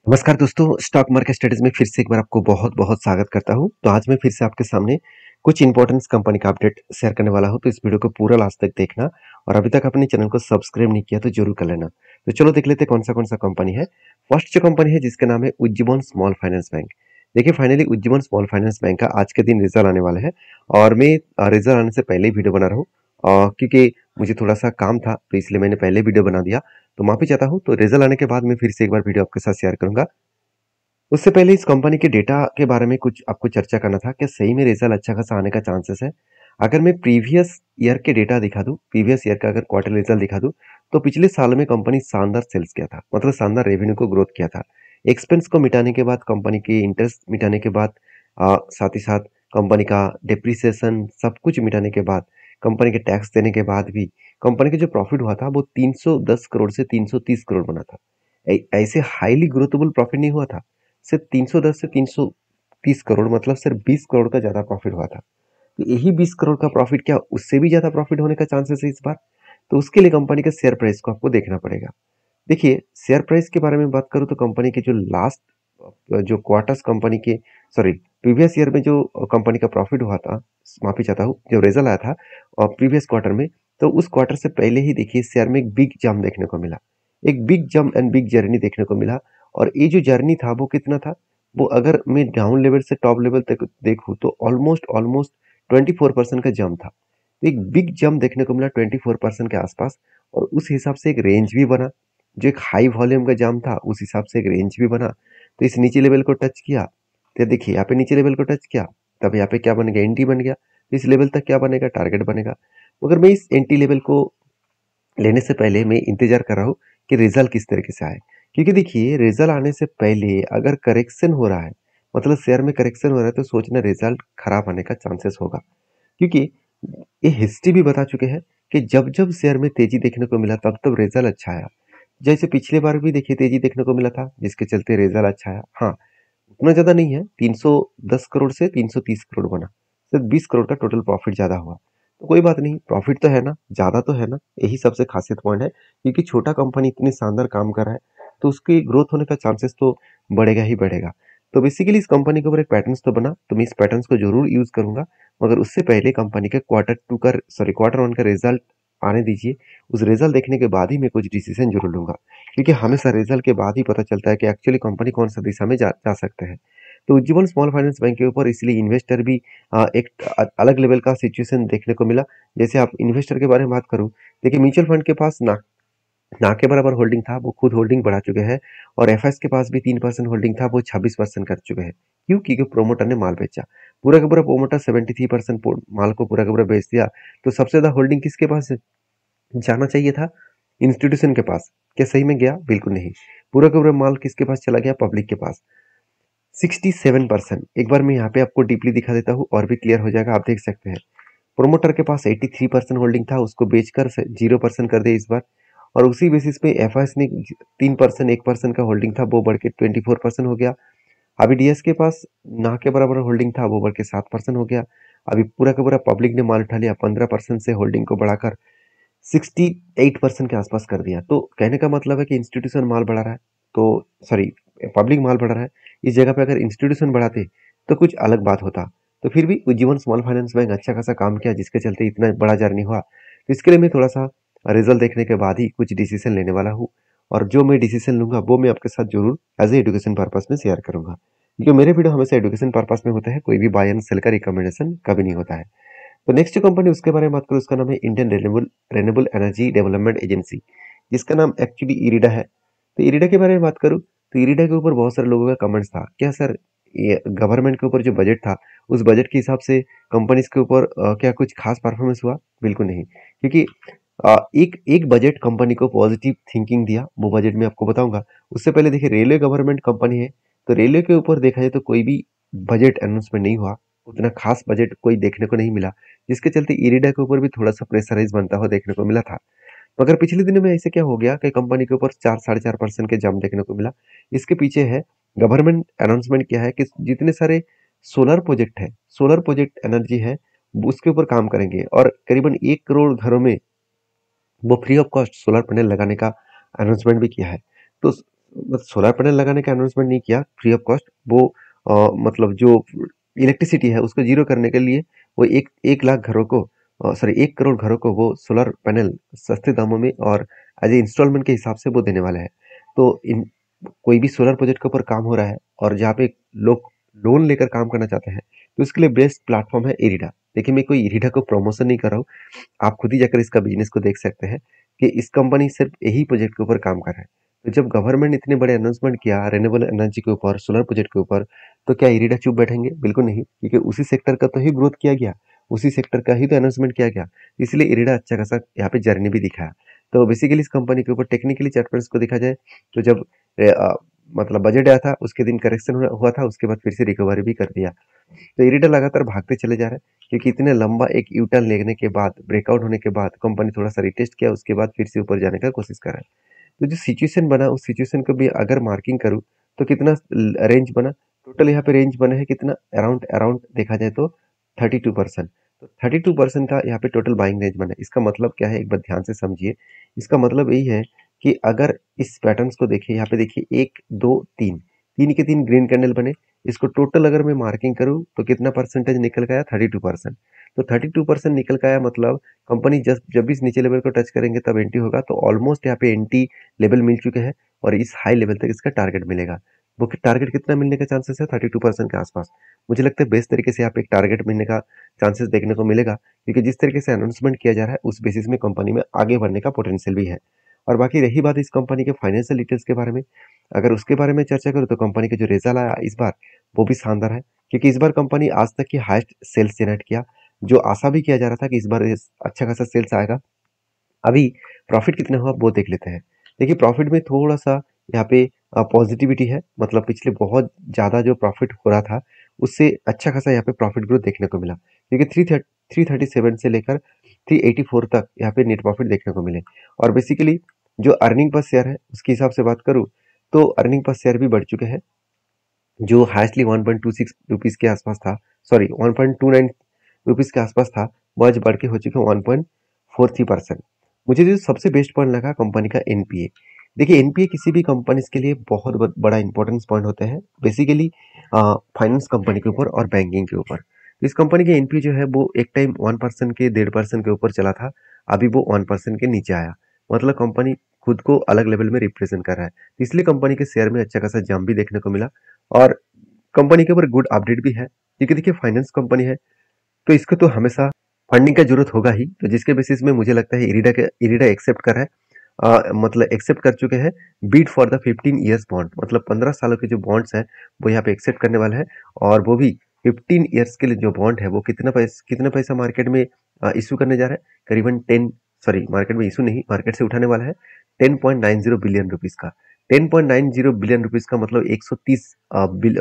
नमस्कार दोस्तों, stock market studies में फिर से एक बार आपको बहुत बहुत स्वागत करता हूं। तो आज मैं फिर से आपके सामने कुछ इंपॉर्टेंट कंपनी का अपडेट शेयर करने वाला हूं। तो इस वीडियो को पूरा लास्ट तक देखना और अभी तक अपने चैनल को सब्सक्राइब नहीं किया तो जरूर कर लेना। तो चलो देख लेते हैं कौन सा कंपनी है। फर्स्ट जो कंपनी है जिसका नाम है उज्जीवन स्मॉल फाइनेंस बैंक। देखिए finally Ujjivan small finance bank का आज के दिन रिजल्ट आने वाला है और मैं रिजल्ट आने से पहले ही वीडियो बना रहा हूँ क्योंकि मुझे थोड़ा सा काम था तो इसलिए मैंने पहले वीडियो बना दिया। तो माफी चाहता हूँ। तो रिजल्ट आने के बाद मैं फिर से एक बार वीडियो आपके साथ शेयर करूंगा। उससे पहले इस कंपनी के डेटा के बारे में कुछ आपको चर्चा करना था। क्या सही में रिजल्ट अच्छा खासा आने का चांसेस है? अगर मैं प्रीवियस ईयर के डेटा दिखा दूं, प्रीवियस ईयर का अगर क्वार्टर रिजल्ट दिखा दूं, तो पिछले साल में कंपनी शानदार सेल्स किया था, मतलब शानदार रेवेन्यू को ग्रोथ किया था। एक्सपेंस को मिटाने के बाद, कंपनी के इंटरेस्ट मिटाने के बाद, साथ ही साथ कंपनी का डिप्रिसिएशन सब कुछ मिटाने के बाद, कंपनी के टैक्स देने के बाद भी कंपनी का जो प्रॉफिट हुआ था वो 310 करोड़ से 330 करोड़ बना था। ऐसे हाईली ग्रोथेबल प्रॉफिट नहीं हुआ था। सिर्फ 310 से 330 करोड़, मतलब सिर्फ 20 करोड़ का ज्यादा प्रॉफिट हुआ था। तो यही 20 करोड़ का प्रॉफिट क्या उससे भी ज्यादा प्रॉफिट होने का चांसेस है इस बार? तो उसके लिए कंपनी के शेयर प्राइस को आपको देखना पड़ेगा। देखिए शेयर प्राइस के बारे में बात करूं तो कंपनी के जो लास्ट जो क्वार्टर्स कंपनी के सॉरी प्रीवियस ईयर में जो कंपनी का प्रॉफिट हुआ था, माफी चाहता हूँ, जो रिजल्ट आया था और प्रीवियस क्वार्टर में, तो उस क्वार्टर से पहले ही देखिए शेयर में एक बिग जंप देखने को मिला। एक big jump and big journey देखने को मिला। और ये जो जर्नी था वो कितना था, वो अगर मैं डाउन लेवल से टॉप लेवल तक देखूं तो ऑलमोस्ट ऑलमोस्ट 24% का जंप था। तो एक बिग जंप देखने को मिला 24% के आसपास। और उस हिसाब से एक रेंज भी बना। जो एक हाई वॉल्यूम का जाम था उस हिसाब से एक रेंज भी बना। तो इस नीचे लेवल को टच किया, तो देखिए यहाँ पे नीचे लेवल को टच किया, तब यहाँ पे क्या बन गया, एंटी बन गया। तो इस लेवल तक क्या बनेगा, टारगेट बनेगा। मगर मैं इस एंटी लेवल को लेने से पहले मैं इंतजार कर रहा हूँ कि रिजल्ट किस तरीके से आए। क्योंकि देखिए रिजल्ट आने से पहले अगर करेक्शन हो रहा है, मतलब शेयर में करेक्शन हो रहा है, तो सोचना रिजल्ट खराब आने का चांसेस होगा। क्योंकि ये हिस्ट्री भी बता चुके हैं कि जब जब शेयर में तेजी देखने को मिला तब तब रिजल्ट अच्छा आया। जैसे पिछले बार भी देखिए तेजी देखने को मिला था जिसके चलते रिजल्ट अच्छा आया। हाँ, उतना ज्यादा नहीं है, 310 करोड़ से 330 करोड़ बना, सिर्फ 20 करोड़ का टोटल प्रॉफिट ज्यादा हुआ। तो कोई बात नहीं, प्रॉफिट तो है ना, ज्यादा तो है ना, यही सबसे खासियत पॉइंट है। क्योंकि छोटा कंपनी इतनी शानदार काम कर रहा है तो उसकी ग्रोथ होने का चांसेस तो बढ़ेगा ही बढ़ेगा। तो बेसिकली इस कंपनी के ऊपर एक पैटर्न्स तो बना, तो मैं इस पैटर्न्स को जरूर यूज करूंगा। मगर उससे पहले कंपनी के क्वार्टर वन का रिजल्ट आने दीजिए। उस रिजल्ट देखने के बाद ही मैं कुछ डिसीजन जरूर लूंगा। क्योंकि हमेशा रिजल्ट के बाद ही पता चलता है कि एक्चुअली कंपनी कौन सा दिशा में जा सकते हैं। तो उज्जीवन स्मॉल फाइनेंस बैंक के ऊपर इसलिए इन्वेस्टर भी एक अलग लेवल का सिचुएशन देखने को मिला। जैसे आप इन्वेस्टर के बारे में बात करूं, देखिए म्यूचुअल फंड के पास ना ना के बराबर होल्डिंग था, वो खुद होल्डिंग बढ़ा चुके हैं। और एफएस के पास भी 3% होल्डिंग था, वो 26% कर चुके हैं। क्यों? क्योंकि प्रोमोटर ने माल बेचा। पूरा का पूरा प्रोमोटर 73% माल को पूरा का पूरा बेच दिया। तो सबसे ज्यादा होल्डिंग किसके पास जाना चाहिए था? इंस्टीट्यूशन के पास। क्या सही में गया? बिल्कुल नहीं। पूरा का पूरा माल किसके पास चला गया? पब्लिक के पास। 67%। एक बार मैं यहाँ पे आपको डीपली दिखा देता हूँ और भी क्लियर हो जाएगा, आप देख सकते हैं। प्रोमोटर के पास 83% होल्डिंग था, उसको बेचकर 0% कर दिया इस बार। और उसी बेसिस पे एफआईएस ने 3%, 1% का होल्डिंग था, वो बढ़ के 24% हो गया। अभी डीएस के पास ना के बराबर होल्डिंग था, वो बढ़ के 7% हो गया। अभी पूरा का पूरा पब्लिक ने माल उठा लिया, 15% से होल्डिंग को बढ़ाकर 68% के आसपास कर दिया। तो कहने का मतलब है कि इंस्टीट्यूशन माल बढ़ा रहा है, तो सॉरी, पब्लिक माल बढ़ा रहा है। इस जगह पे अगर इंस्टीट्यूशन बढ़ाते तो कुछ अलग बात होता। तो फिर भी उज्जीवन स्मॉल फाइनेंस बैंक अच्छा खासा काम किया जिसके चलते इतना बड़ा जर्नी हुआ। तो इसके लिए मैं थोड़ा सा रिजल्ट देखने के बाद ही कुछ डिसीजन लेने वाला हूँ। और जो मैं डिसीजन लूंगा वो मैं आपके साथ जरूर एज ए एजुकेशन पर्पज में शेयर करूंगा। क्योंकि मेरे वीडियो हमेशा एजुकेशन पर्पज में होता है, कोई भी बाय एंड सेल का रिकमेंडेशन कभी नहीं होता है। तो नेक्स्ट जो कंपनी उसके बारे में बात करूँ, उसका नाम है Indian renewable energy development agency, जिसका नाम एक्चुअली इरिडा है। तो इरिडा के बारे में बात करूँ तो इरिडा के ऊपर बहुत सारे लोगों का कमेंट्स था, क्या सर ये गवर्नमेंट के ऊपर जो बजट था उस बजट के हिसाब से कंपनीज के ऊपर क्या कुछ खास परफॉर्मेंस हुआ? बिल्कुल नहीं। क्योंकि एक एक बजट कंपनी को पॉजिटिव थिंकिंग दिया, वो बजट में आपको बताऊंगा। उससे पहले देखिए रेलवे गवर्नमेंट कंपनी है, तो रेलवे के ऊपर देखा जाए तो कोई भी बजट अनाउंसमेंट नहीं हुआ, उतना खास बजट कोई देखने को नहीं मिला। जिसके चलते इरिडा के ऊपर भी थोड़ा सा प्रेशराइज बनता हुआ देखने को मिला था। मगर पिछले दिनों में ऐसे क्या हो गया कि कंपनी के ऊपर 4-4.5% के जंप देखने को मिला। इसके पीछे है गवर्नमेंट अनाउंसमेंट किया है कि जितने सारे सोलर प्रोजेक्ट है, सोलर प्रोजेक्ट एनर्जी है, वो उसके ऊपर काम करेंगे और करीबन 1 करोड़ घरों में वो free of cost solar panel लगाने का अनाउंसमेंट भी किया है। तो मतलब सोलर पैनल लगाने का अनाउंसमेंट नहीं किया फ्री ऑफ कॉस्ट। वो मतलब जो इलेक्ट्रिसिटी है उसको जीरो करने के लिए वो एक 1 लाख घरों को, सॉरी 1 करोड़ घरों को वो सोलर पैनल सस्ते दामों में और एज ए इंस्टॉलमेंट के हिसाब से वो देने वाला है। तो इन कोई भी सोलर प्रोजेक्ट के ऊपर काम हो रहा है और जहाँ पे लोग लोन लेकर काम करना चाहते हैं, तो इसके लिए बेस्ट प्लेटफॉर्म है इरिडा। देखिए, मैं कोई इरिडा को प्रमोशन नहीं कर रहा हूँ, आप खुद ही जाकर इसका बिजनेस को देख सकते हैं कि इस कंपनी सिर्फ यही प्रोजेक्ट के ऊपर काम कर रहा है। तो जब गवर्नमेंट ने इतने बड़े अनाउंसमेंट किया रिन्यूएबल एनर्जी के ऊपर, सोलर प्रोजेक्ट के ऊपर, तो क्या इरिडा चुप बैठेंगे? बिल्कुल नहीं, क्योंकि उसी सेक्टर का तो ही ग्रोथ किया गया, उसी सेक्टर का ही तो अनाउंसमेंट किया गया। इसलिए इरिडा अच्छा खासा यहाँ पे जर्नी भी दिखाया। तो बेसिकली इस कंपनी के ऊपर टेक्निकली चार्टर्स को देखा जाए तो जब मतलब बजट आया था उसके दिन करेक्शन हुआ था, उसके बाद फिर से रिकवरी भी कर दिया। तो इरिडा लगातार भागते चले जा रहे हैं, क्योंकि इतने लंबा एक यू टर्न लेने के बाद, ब्रेकआउट होने के बाद कंपनी थोड़ा सा रिटेस्ट किया, उसके बाद फिर से ऊपर जाने का कोशिश कर रहा है। तो जो सिचुएशन बना उस सिचुएशन को भी अगर मार्किंग करूँ तो कितना रेंज बना, टोटल यहाँ पे रेंज बना है कितना, अराउंड अराउंड देखा जाए तो 32%। तो 32% का यहाँ पे टोटल बाइंग रेंज बना है। इसका मतलब क्या है, एक बार ध्यान से समझिए। इसका मतलब यही है कि अगर इस पैटर्न्स को देखिए, यहाँ पे देखिए 1 2 3, तीन के तीन ग्रीन कैंडल बने। इसको टोटल अगर मैं मार्किंग करूँ तो कितना परसेंटेज निकल गया, 32%। तो 32% निकल गया, मतलब कंपनी जब जब भी इस नीचे लेवल को टच करेंगे तब एंट्री होगा। तो ऑलमोस्ट यहाँ पे एंट्री लेवल मिल चुके हैं और इस हाई लेवल तक इसका टारगेट मिलेगा। वो टारगेट कितना मिलने का चांसेस है, 32% के आसपास। मुझे लगता है बेस्ट तरीके से यहाँ पे एक टारगेट मिलने का चांसेस देखने को मिलेगा, क्योंकि जिस तरीके से अनाउंसमेंट किया जा रहा है उस बेसिस में कंपनी में आगे बढ़ने का पोटेंशियल भी है। और बाकी रही बात इस कंपनी के फाइनेंशियल डिटेल्स के बारे में, अगर उसके बारे में चर्चा करूँ तो कंपनी के जो रिजल्ट आया इस बार वो भी शानदार है, क्योंकि इस बार कंपनी आज तक की हाईएस्ट सेल्स जनरेट किया। जो आशा भी किया जा रहा था कि इस बार अच्छा खासा सेल्स आएगा। अभी प्रॉफिट कितना हुआ वो देख लेते हैं। देखिए, प्रॉफिट में थोड़ा सा यहाँ पे पॉजिटिविटी है, मतलब पिछले बहुत ज़्यादा जो प्रॉफिट हो रहा था उससे अच्छा खासा यहाँ पे प्रॉफिट ग्रोथ देखने को मिला, क्योंकि 337 से लेकर 384 तक यहाँ पे नेट प्रॉफिट देखने को मिले। और बेसिकली जो अर्निंग पर शेयर है उसके हिसाब से बात करूँ तो अर्निंग पर शेयर भी बढ़ चुके हैं। जो हाईएस्टली 1.26 रुपीज़ के आसपास था, सॉरी 1.29 रुपीज़ के आसपास था, वो आज बढ़ के हो चुके हैं 1.43%। मुझे जो सबसे बेस्ट पॉइंट लगा कंपनी का एनपीए। देखिए, एनपीए किसी भी कंपनी के लिए बहुत बड़ा इंपॉर्टेंस पॉइंट होता है, बेसिकली फाइनेंस कंपनी के ऊपर और बैंकिंग के ऊपर। तो इस कंपनी के एनपीए जो है वो एक टाइम 1% के 1.5% के ऊपर चला था, अभी वो 1% के नीचे आया। मतलब कंपनी खुद को अलग लेवल में रिप्रेजेंट कर रहा है, तो इसलिए कंपनी के शेयर में अच्छा खासा जंप भी देखने को मिला। और कंपनी के ऊपर गुड अपडेट भी है, क्योंकि देखिए फाइनेंस कंपनी है तो इसको तो हमेशा फंडिंग का जरूरत होगा ही। तो जिसके बेसिस में मुझे लगता है इरिडा एक्सेप्ट कर रहा है, मतलब एक्सेप्ट कर चुके हैं bid for the 15 years bond, मतलब 15 सालों के जो बॉन्ड्स है वो यहाँ पे एक्सेप्ट करने वाला है। और वो भी 15 ईयर्स के लिए जो बॉन्ड है वो कितना पैसा मार्केट में इशू करने जा रहा है, करीबन 10, सॉरी मार्केट में इशू नहीं, मार्केट से उठाने वाला है 10.90 बिलियन रुपीज का। 10.90 बिलियन रुपीज का मतलब 130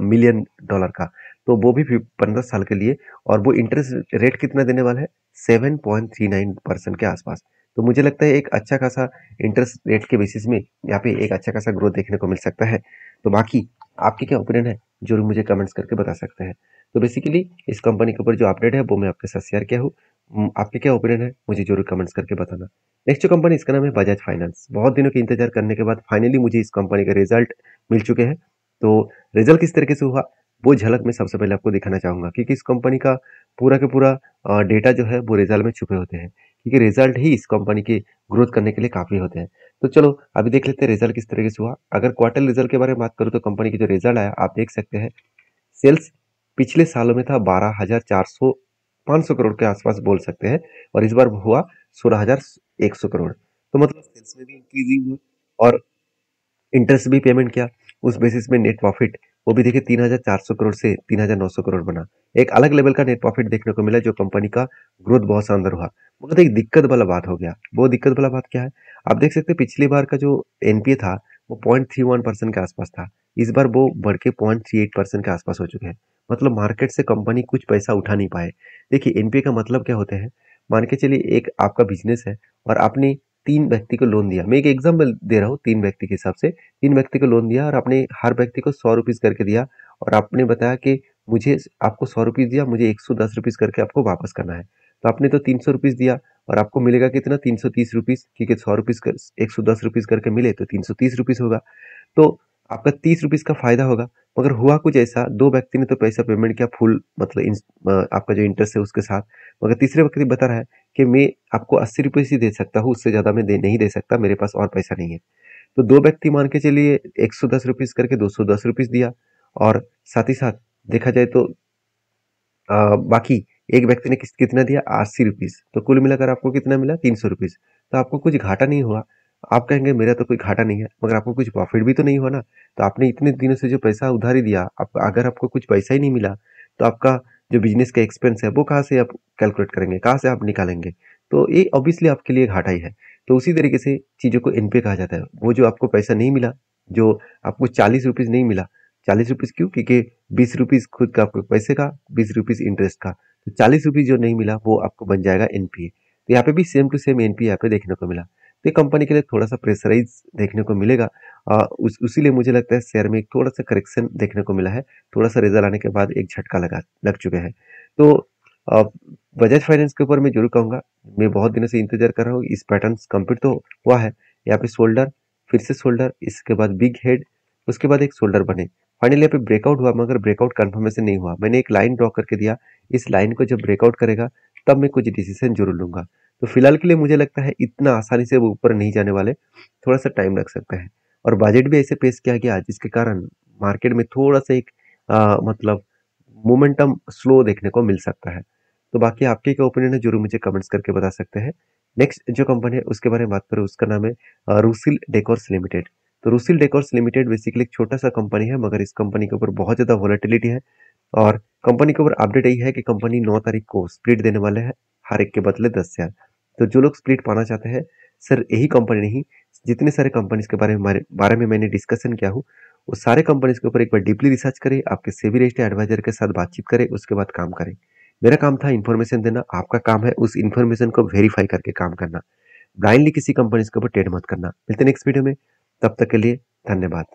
मिलियन डॉलर का। तो वो भी 15 साल के लिए। और वो इंटरेस्ट रेट कितना देने वाला है, 7.39% के आसपास। तो मुझे लगता है एक अच्छा खासा इंटरेस्ट रेट के बेसिस में यहाँ पे एक अच्छा खासा ग्रोथ देखने को मिल सकता है। तो बाकी आपके क्या ओपिनियन है, जरूर मुझे कमेंट्स करके बता सकते हैं। तो बेसिकली इस कंपनी के ऊपर जो अपडेट है वो मैं आपके साथ शेयर किया हूँ। आपके क्या ओपिनियन है मुझे जरूर कमेंट्स करके बताना। नेक्स्ट जो कंपनी, इसका नाम है बजाज फाइनेंस। बहुत दिनों के इंतजार करने के बाद फाइनली मुझे इस कंपनी का रिजल्ट मिल चुके हैं। तो रिजल्ट किस तरीके से हुआ वो झलक मैं सबसे पहले आपको दिखाना चाहूंगा, क्योंकि इस कंपनी का पूरा के पूरा डेटा जो है वो रिजल्ट में छुपे होते हैं, क्योंकि रिजल्ट ही इस कंपनी के ग्रोथ करने के लिए काफी होते हैं। तो चलो अभी देख लेते हैं रिजल्ट किस तरीके से हुआ। अगर क्वार्टर रिजल्ट के बारे में बात करूँ तो कंपनी की जो रिजल्ट आया आप देख सकते हैं। सेल्स पिछले सालों में था 12,400 500 करोड़ के आसपास बोल सकते हैं, और इस बार हुआ 16,100 करोड़। तो मतलब सेल्स में भी इंक्रीजिंग हुई और इंटरेस्ट भी पेमेंट किया। उस बेसिस में नेट प्रॉफिट वो भी देखिए 3,400 करोड़ से 3,900 करोड़ बना। एक अलग लेवल का नेट प्रॉफिट देखने को मिला, जो कंपनी का ग्रोथ बहुत शानदार हुआ। मगर एक दिक्कत वाला बात हो गया। वो दिक्कत वाला बात क्या है, आप देख सकते हैं पिछली बार का जो एनपीए था वो 0.31% के आसपास था। इस बार वो बढ़ के 0.38% के आसपास हो चुके हैं। मतलब मार्केट से कंपनी कुछ पैसा उठा नहीं पाए। देखिए, एनपीए का मतलब क्या होते हैं, मान के चलिए एक आपका बिजनेस है और आपने 3 व्यक्ति को लोन दिया। मैं एक एग्जाम्पल दे रहा हूँ, 3 व्यक्ति के हिसाब से 3 व्यक्ति को लोन दिया और आपने हर व्यक्ति को 100 रुपीज करके दिया। और आपने बताया कि मुझे आपको 100 रुपीज दिया, मुझे 110 रुपीज करके आपको वापस करना है। तो आपने तो 300 रुपीज दिया और आपको मिलेगा कितना, 330 रुपीज, क्योंकि 100 रुपीज 110 रुपीज करके मिले तो 330 रुपीज होगा। तो आपका 30 रुपीज़ का फ़ायदा होगा। मगर हुआ कुछ ऐसा, 2 व्यक्ति ने तो पैसा पेमेंट किया फुल, मतलब आपका जो इंटरेस्ट है उसके साथ, मगर तीसरे व्यक्ति बता रहा है कि मैं आपको 80 रुपीज़ ही दे सकता हूँ, उससे ज़्यादा मैं नहीं दे सकता, मेरे पास और पैसा नहीं है। तो 2 व्यक्ति मान के चलिए 110 रुपीज़ करके 210 रुपीज़ दिया, और साथ ही साथ देखा जाए तो बाकी एक व्यक्ति ने कितना दिया, 80 रुपीज़। तो कुल मिलाकर आपको कितना मिला, 300 रुपीज़। तो आपको कुछ घाटा नहीं हुआ। आप कहेंगे मेरा तो कोई घाटा नहीं है, मगर आपको कुछ प्रॉफिट भी तो नहीं हुआ ना। तो आपने इतने दिनों से जो पैसा उधारी दिया, अगर आपको कुछ पैसा ही नहीं मिला, तो आपका जो बिजनेस का एक्सपेंस है वो कहाँ से आप कैलकुलेट करेंगे, कहाँ से आप निकालेंगे। तो ये ऑब्वियसली आपके लिए घाटा ही है। तो उसी तरीके से चीज़ों को एनपीए कहा जाता है। वो जो आपको पैसा नहीं मिला, जो आपको 40 रुपीज़ नहीं मिला, 40 रुपीज़ क्यों, क्योंकि 20 रुपीज़ खुद का आपके पैसे का, 20 रुपीज़ इंटरेस्ट का। तो 40 रुपीज़ जो नहीं मिला वो आपको बन जाएगा एनपीए। तो यहाँ पे भी सेम टू सेम एनपीए यहाँ पे देखने को मिला। तो ये कंपनी के लिए थोड़ा सा प्रेशराइज देखने को मिलेगा। उसीलिए मुझे लगता है शेयर में एक थोड़ा सा करेक्शन देखने को मिला है। थोड़ा सा रिजल्ट आने के बाद एक झटका लग चुके हैं। तो अ, बजाज फाइनेंस के ऊपर मैं जरूर कहूंगा, मैं बहुत दिनों से इंतजार कर रहा हूँ। इस पैटर्न कंप्लीट तो हुआ है। यहाँ पे शोल्डर, फिर से शोल्डर, इसके बाद बिग हेड, उसके बाद एक शोल्डर बने। फाइनली यहाँ पे ब्रेकआउट हुआ, मगर ब्रेकआउट कंफर्मेशन नहीं हुआ। मैंने एक लाइन ड्रॉ करके दिया, इस लाइन को जब ब्रेकआउट करेगा तब मैं कुछ डिसीजन जरूर लूंगा। तो फिलहाल के लिए मुझे लगता है इतना आसानी से वो ऊपर नहीं जाने वाले, थोड़ा सा टाइम लग सकता है। और बजट भी ऐसे पेश किया गया जिसके कारण मार्केट में थोड़ा सा एक मतलब मोमेंटम स्लो देखने को मिल सकता है। तो बाकी आपके क्या ओपिनियन है, जरूर मुझे कमेंट्स करके बता सकते हैं। नेक्स्ट जो कंपनी है उसके बारे में बात करें, उसका नाम है रूसिल डेकोर्स लिमिटेड। तो रूसिल डेकोर्स लिमिटेड बेसिकली एक छोटा सा कंपनी है, मगर इस कंपनी के ऊपर बहुत ज़्यादा वॉलेटिलिटी है। और कंपनी के ऊपर अपडेट यही है कि कंपनी 9 तारीख को स्प्लिट देने वाले हैं, हर एक के बदले 10 शेयर। तो जो लोग स्प्लिट पाना चाहते हैं, सर यही कंपनी नहीं, जितने सारे कंपनीज के बारे में मैंने डिस्कशन किया हूँ, वो सारे कंपनीज के ऊपर एक बार डीपली रिसर्च करें, आपके सेबी रजिस्टर्ड एडवाइजर के साथ बातचीत करें, उसके बाद काम करें। मेरा काम था इन्फॉर्मेशन देना, आपका काम है उस इन्फॉर्मेशन को वेरीफाई करके काम करना। ब्लाइंडली किसी कंपनीज के ऊपर ट्रेड मत करना। मिलते हैं नेक्स्ट वीडियो में, तब तक के लिए धन्यवाद।